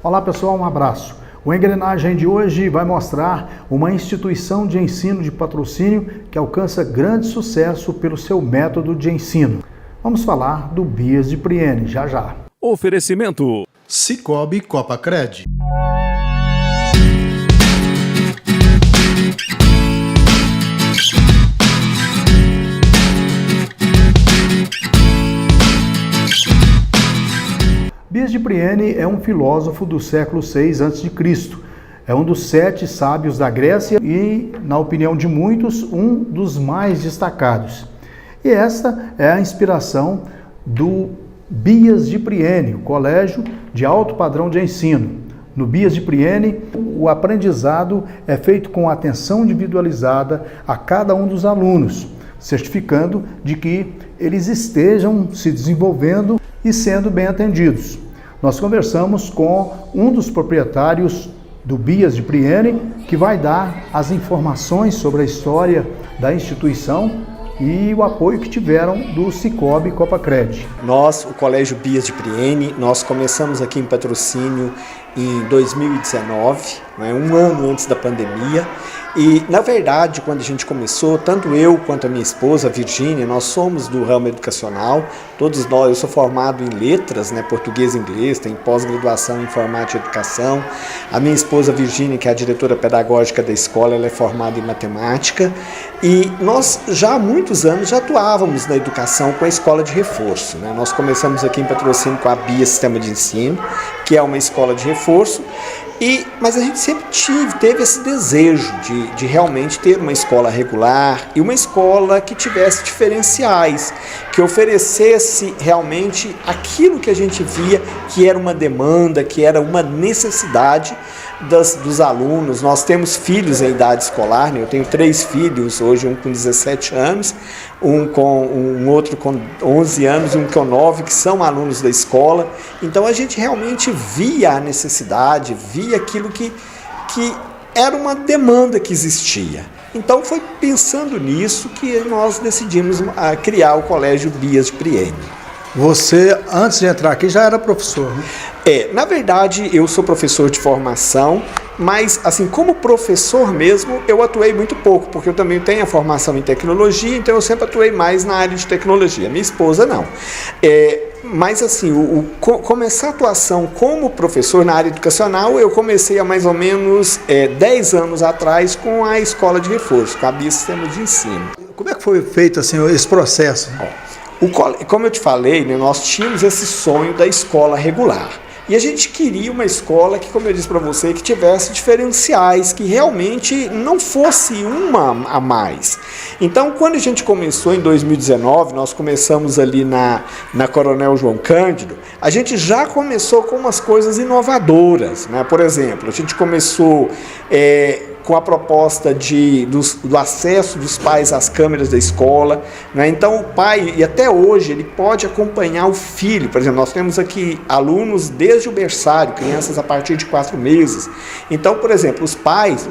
Olá pessoal, um abraço. O Engrenagem de hoje vai mostrar uma instituição de ensino de patrocínio que alcança grande sucesso pelo seu método de ensino. Vamos falar do BIAS de Priene, já já. Oferecimento Cicobi Copacred. BIAS de Priene é um filósofo do século VI a.C. É um dos 7 sábios da Grécia e, na opinião de muitos, um dos mais destacados. E esta é a inspiração do BIAS de Priene, o Colégio de Alto Padrão de Ensino. No BIAS de Priene, o aprendizado é feito com atenção individualizada a cada um dos alunos, certificando de que eles estejam se desenvolvendo e sendo bem atendidos. Nós conversamos com um dos proprietários do BIAS de Priene, que vai dar as informações sobre a história da instituição e o apoio que tiveram do Cicobi Copacred. Nós, o Colégio BIAS de Priene, nós começamos aqui em Patrocínio em 2019, um ano antes da pandemia. E, na verdade, quando a gente começou, tanto eu quanto a minha esposa, a Virgínia, nós somos do ramo educacional, todos nós, eu sou formado em letras, português e inglês, tenho pós-graduação em informática e educação. A minha esposa, Virgínia, que é a diretora pedagógica da escola, ela é formada em matemática. E nós, já há muitos anos, já atuávamos na educação com a escola de reforço. Nós começamos aqui em Patrocínio com a BIAS Sistema de Ensino, que é uma escola de reforço. Mas a gente sempre teve esse desejo de realmente ter uma escola regular e uma escola que tivesse diferenciais, que oferecesse realmente aquilo que a gente via que era uma demanda, que era uma necessidade dos alunos. Nós temos filhos em idade escolar, eu tenho 3 filhos, hoje um com 17 anos, um outro com 11 anos e um com 9, que são alunos da escola. Então a gente realmente via a necessidade, via aquilo que era uma demanda que existia. Então foi pensando nisso que nós decidimos criar o Colégio BIAS de Priene. Você, antes de entrar aqui, já era professor, né? Na verdade, eu sou professor de formação, mas, assim, como professor mesmo, eu atuei muito pouco, porque eu também tenho a formação em tecnologia, então eu sempre atuei mais na área de tecnologia. Minha esposa, não. Mas, assim, começar a atuação como professor na área educacional, eu comecei há mais ou menos 10 anos atrás com a escola de reforço, com a BIAS Sistema de Ensino. Como é que foi feito, assim, esse processo? Como eu te falei, nós tínhamos esse sonho da escola regular. E a gente queria uma escola que, como eu disse para você, que tivesse diferenciais, que realmente não fosse uma a mais. Então, quando a gente começou em 2019, nós começamos ali na Coronel João Cândido, a gente já começou com umas coisas inovadoras, Por exemplo, a gente começou com a proposta do acesso dos pais às câmeras da escola, Então o pai, e até hoje, ele pode acompanhar o filho. Por exemplo, nós temos aqui alunos desde o berçário, crianças a partir de 4 meses. Então, por exemplo, os pais,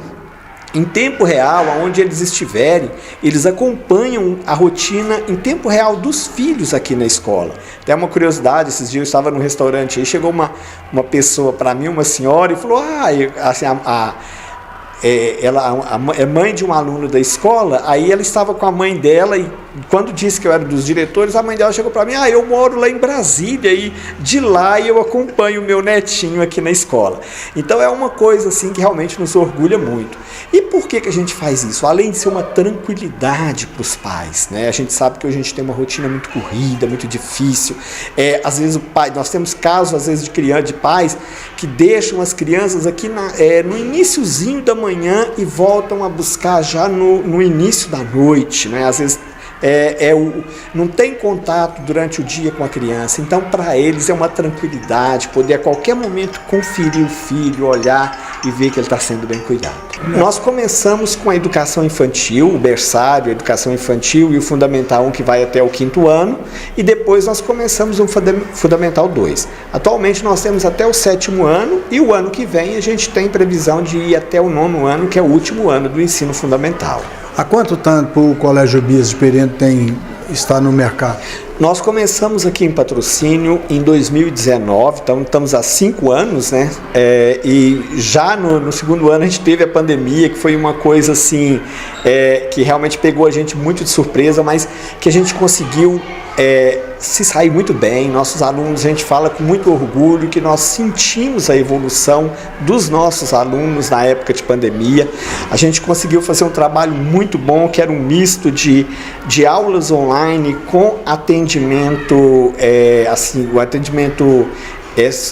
em tempo real, aonde eles estiverem, eles acompanham a rotina em tempo real dos filhos aqui na escola. Até uma curiosidade, esses dias eu estava num restaurante, aí chegou uma pessoa para mim, uma senhora, e falou, assim, ela é mãe de um aluno da escola, aí ela estava com a mãe dela e quando disse que eu era dos diretores, a mãe dela chegou para mim, eu moro lá em Brasília e de lá eu acompanho o meu netinho aqui na escola. Então é uma coisa assim que realmente nos orgulha muito. E por que a gente faz isso? Além de ser uma tranquilidade para os pais, A gente sabe que hoje a gente tem uma rotina muito corrida, muito difícil. Às vezes nós temos casos às vezes de pais que deixam as crianças aqui no iniciozinho da manhã e voltam a buscar já no início da noite, Às vezes não tem contato durante o dia com a criança, então para eles é uma tranquilidade poder a qualquer momento conferir o filho, olhar e ver que ele está sendo bem cuidado. Nós começamos com a educação infantil, o berçário, a educação infantil e o Fundamental 1 que vai até o 5º ano, e depois nós começamos o Fundamental 2. Atualmente nós temos até o 7º ano e o ano que vem a gente tem previsão de ir até o 9º ano, que é o último ano do ensino fundamental. Há quanto tempo o Colégio BIAS de Priene está no mercado? Nós começamos aqui em Patrocínio em 2019, então estamos há 5 anos, né? E já no segundo ano a gente teve a pandemia, que foi uma coisa assim, que realmente pegou a gente muito de surpresa, mas que a gente conseguiu se sair muito bem. Nossos alunos, a gente fala com muito orgulho que nós sentimos a evolução dos nossos alunos na época de pandemia. A gente conseguiu fazer um trabalho muito bom, que era um misto de aulas online com atendimento, o atendimento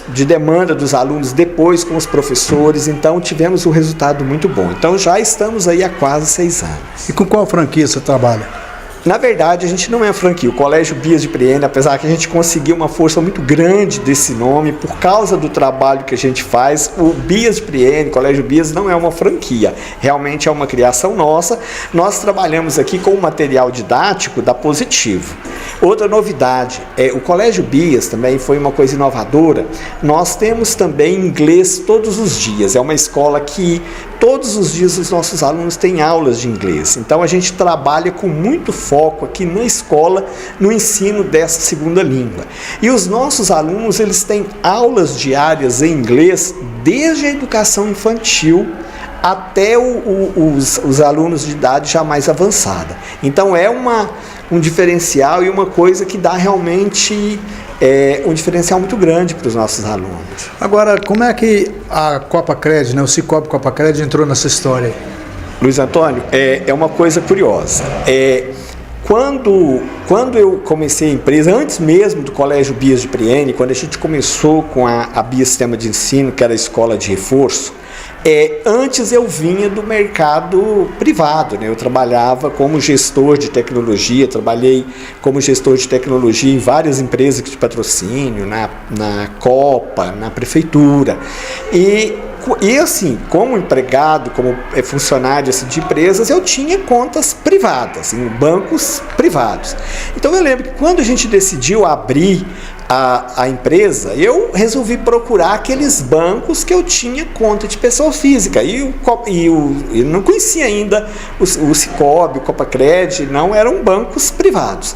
de demanda dos alunos depois com os professores. Então tivemos um resultado muito bom. Então já estamos aí há quase 6 anos. E com qual franquia você trabalha? Na verdade, a gente não é franquia. O Colégio Bias de Priene, apesar que a gente conseguiu uma força muito grande desse nome, por causa do trabalho que a gente faz, o Bias de Priene, Colégio Bias, não é uma franquia. Realmente é uma criação nossa. Nós trabalhamos aqui com o material didático da Positivo. Outra novidade, o Colégio Bias também foi uma coisa inovadora. Nós temos também inglês todos os dias. É uma escola que todos os dias os nossos alunos têm aulas de inglês. Então a gente trabalha com muito foco aqui na escola, no ensino dessa segunda língua. E os nossos alunos, eles têm aulas diárias em inglês desde a educação infantil até os alunos de idade já mais avançada. Então é um diferencial e uma coisa que dá realmente um diferencial muito grande para os nossos alunos. Agora, como é que a Copacred, né, o Cicobi Copacred entrou nessa história? Luiz Antônio, é uma coisa curiosa. Quando eu comecei a empresa, antes mesmo do Colégio Bias de Priene, quando a gente começou com a Bias Sistema de Ensino, que era a escola de reforço, antes eu vinha do mercado privado, né? Eu trabalhava como gestor de tecnologia, trabalhei como gestor de tecnologia em várias empresas de patrocínio, na Copa, na prefeitura. E assim, como empregado, como funcionário assim, de empresas, eu tinha contas privadas, em bancos privados. Então eu lembro que quando a gente decidiu abrir a empresa, eu resolvi procurar aqueles bancos que eu tinha conta de pessoa física. Eu não conhecia ainda o Cicobi, o Copacred, não eram bancos privados.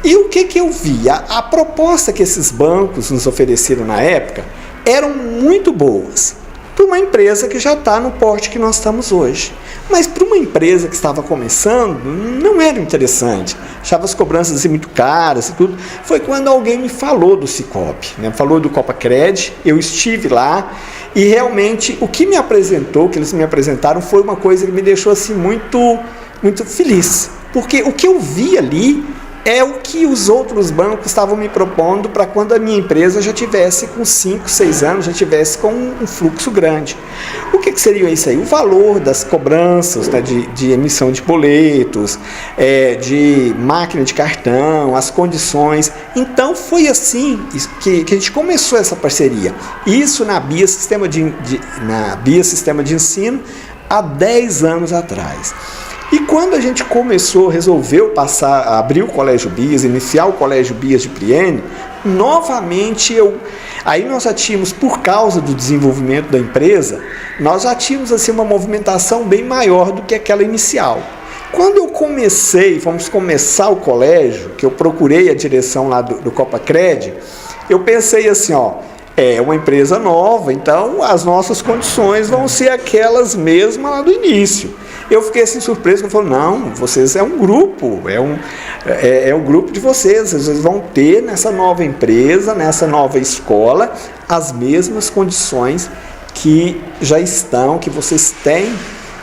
E o que eu vi? A proposta que esses bancos nos ofereceram na época eram muito boas para uma empresa que já está no porte que nós estamos hoje. Mas para uma empresa que estava começando, não era interessante. Achava as cobranças assim, muito caras e tudo. Foi quando alguém me falou do Cicobi, né? Falou do Copacred, eu estive lá e realmente o que me apresentou, que eles me apresentaram, foi uma coisa que me deixou assim, muito, muito feliz. Porque o que eu vi ali é o que os outros bancos estavam me propondo para quando a minha empresa já tivesse com 5, 6 anos, já tivesse com um fluxo grande. O que seria isso aí? O valor das cobranças, né, de emissão de boletos, de máquina de cartão, as condições. Então foi assim que a gente começou essa parceria. Isso na Bias Sistema de Ensino há 10 anos atrás. E quando a gente resolveu abrir o Colégio Bias, iniciar o Colégio Bias de Priene, novamente aí nós já tínhamos, por causa do desenvolvimento da empresa, nós já tínhamos assim, uma movimentação bem maior do que aquela inicial. Quando fomos começar o colégio, que eu procurei a direção lá do Copacred, eu pensei assim, é uma empresa nova, então as nossas condições vão ser aquelas mesmas lá do início. Eu fiquei assim surpreso, eu falei, não, vocês é um grupo, é um grupo de vocês vão ter nessa nova empresa, nessa nova escola, as mesmas condições que que vocês têm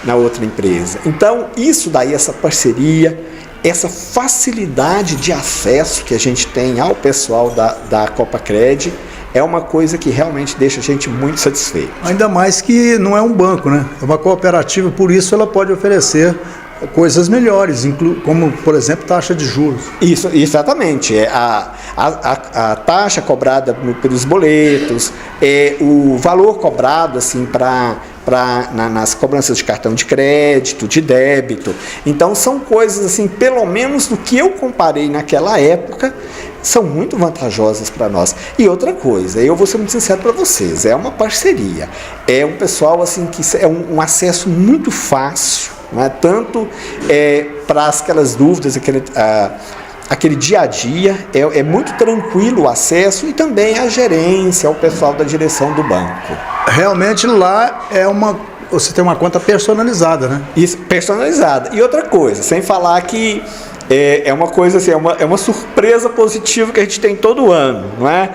na outra empresa. Então, isso daí, essa parceria, essa facilidade de acesso que a gente tem ao pessoal da Copacred, é uma coisa que realmente deixa a gente muito satisfeito. Ainda mais que não é um banco, né? É uma cooperativa, por isso ela pode oferecer coisas melhores, como, por exemplo, taxa de juros. Isso, exatamente. A taxa cobrada pelos boletos, o valor cobrado assim, nas cobranças de cartão de crédito, de débito. Então, são coisas, assim, pelo menos do que eu comparei naquela época, são muito vantajosas para nós. E outra coisa, eu vou ser muito sincero para vocês, é uma parceria. É um pessoal assim, que é um acesso muito fácil, né? Tanto para aquelas dúvidas, aquele dia a dia, é muito tranquilo o acesso e também a gerência, o pessoal da direção do banco. Realmente lá você tem uma conta personalizada, né? Isso, personalizada. E outra coisa, sem falar que é uma coisa assim, é uma surpresa positiva que a gente tem todo ano, não é?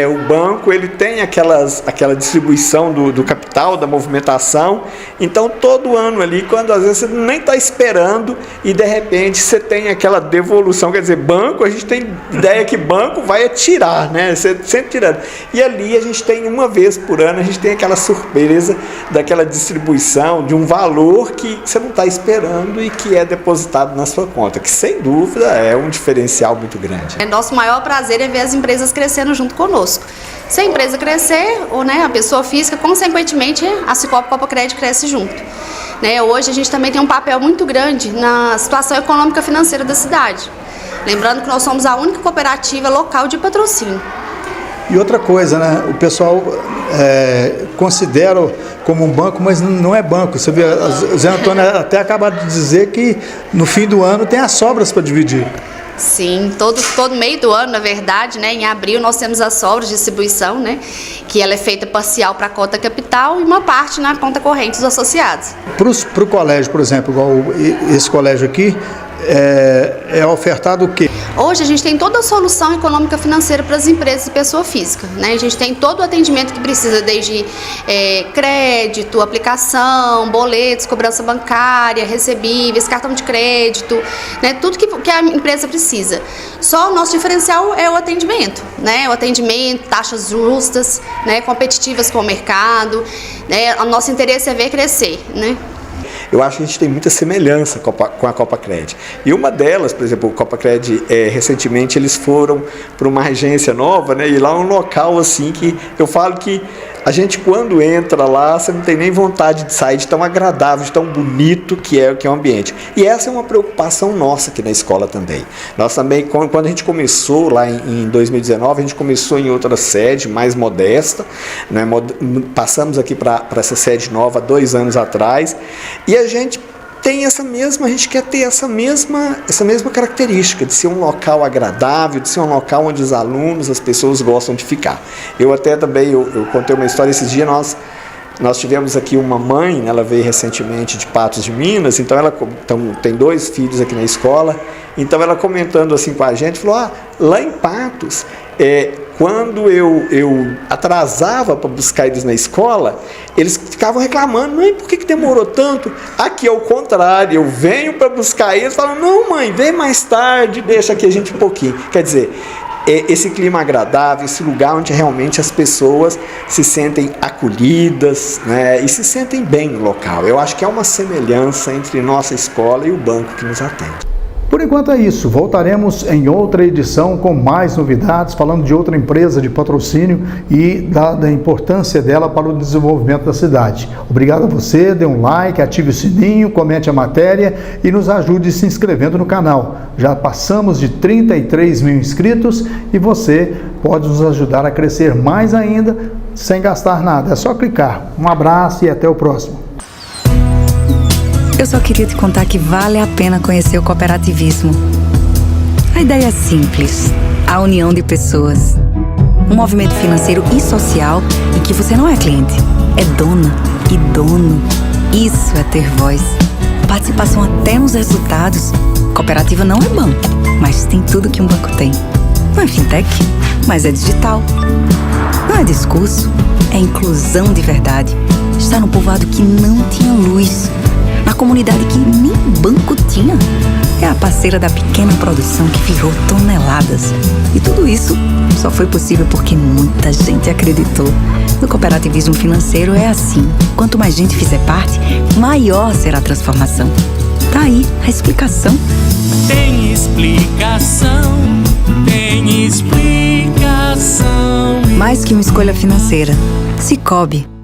O banco, ele tem aquela distribuição do capital, da movimentação, então todo ano ali, quando às vezes você nem está esperando e de repente você tem aquela devolução, quer dizer, banco, a gente tem ideia que banco vai tirar, né? Você sempre tirando. E ali a gente tem uma vez por ano, a gente tem aquela surpresa daquela distribuição de um valor que você não está esperando e que é depositado na sua conta, que sem dúvida é um diferencial muito grande. Nosso maior prazer é ver as empresas crescendo junto conosco. Se a empresa crescer, ou a pessoa física, consequentemente a Cicobi Copacred cresce junto. Hoje a gente também tem um papel muito grande na situação econômica financeira da cidade. Lembrando que nós somos a única cooperativa local de patrocínio. E outra coisa, né? O pessoal considera como um banco, mas não é banco. Você vê, o Zé Antônio até acabou de dizer que no fim do ano tem as sobras para dividir. Sim, todo meio do ano, na verdade, em abril nós temos as sobras de distribuição, que ela é feita parcial para a conta capital e uma parte na conta corrente dos associados. Para o colégio, por exemplo, igual esse colégio aqui, é ofertado o quê? Hoje a gente tem toda a solução econômica financeira para as empresas e pessoa física, A gente tem todo o atendimento que precisa, desde crédito, aplicação, boletos, cobrança bancária, recebíveis, cartão de crédito, tudo que a empresa precisa. Só o nosso diferencial é o atendimento, O atendimento, taxas justas, competitivas com o mercado, O nosso interesse é ver crescer, Eu acho que a gente tem muita semelhança com a Copacred. E uma delas, por exemplo, o Copacred, recentemente eles foram para uma agência nova, e lá é um local assim que eu falo que a gente, quando entra lá, você não tem nem vontade de sair, de tão agradável, de tão bonito que é o ambiente. E essa é uma preocupação nossa aqui na escola também. Nós também, quando a gente começou lá em 2019, a gente começou em outra sede, mais modesta, passamos aqui para essa sede nova 2 anos atrás, e a gente quer ter essa mesma característica de ser um local agradável, de ser um local onde os alunos, as pessoas gostam de ficar. Eu até também, eu contei uma história esses dias, nós tivemos aqui uma mãe, ela veio recentemente de Patos de Minas, então ela tem 2 filhos aqui na escola, então ela comentando assim com a gente, falou, lá em Patos, quando eu atrasava para buscar eles na escola, eles ficavam reclamando, mãe, por que demorou tanto? Aqui é o contrário, eu venho para buscar eles, falam, não mãe, vem mais tarde, deixa aqui a gente um pouquinho. Quer dizer, esse clima agradável, esse lugar onde realmente as pessoas se sentem acolhidas, e se sentem bem no local. Eu acho que é uma semelhança entre nossa escola e o banco que nos atende. Por enquanto é isso, voltaremos em outra edição com mais novidades, falando de outra empresa de patrocínio e da importância dela para o desenvolvimento da cidade. Obrigado a você, dê um like, ative o sininho, comente a matéria e nos ajude se inscrevendo no canal. Já passamos de 33 mil inscritos e você pode nos ajudar a crescer mais ainda sem gastar nada. É só clicar. Um abraço e até o próximo. Eu só queria te contar que vale a pena conhecer o cooperativismo. A ideia é simples, a união de pessoas. Um movimento financeiro e social em que você não é cliente, é dona e dono. Isso é ter voz. Participação até nos resultados. Cooperativa não é banco, mas tem tudo que um banco tem. Não é fintech, mas é digital. Não é discurso, é inclusão de verdade. Está no povoado que não tinha luz, na comunidade que nem banco tinha. É a parceira da pequena produção que virou toneladas. E tudo isso só foi possível porque muita gente acreditou. No cooperativismo financeiro é assim. Quanto mais gente fizer parte, maior será a transformação. Tá aí a explicação. Tem explicação, tem explicação. Mais que uma escolha financeira. Cicobi.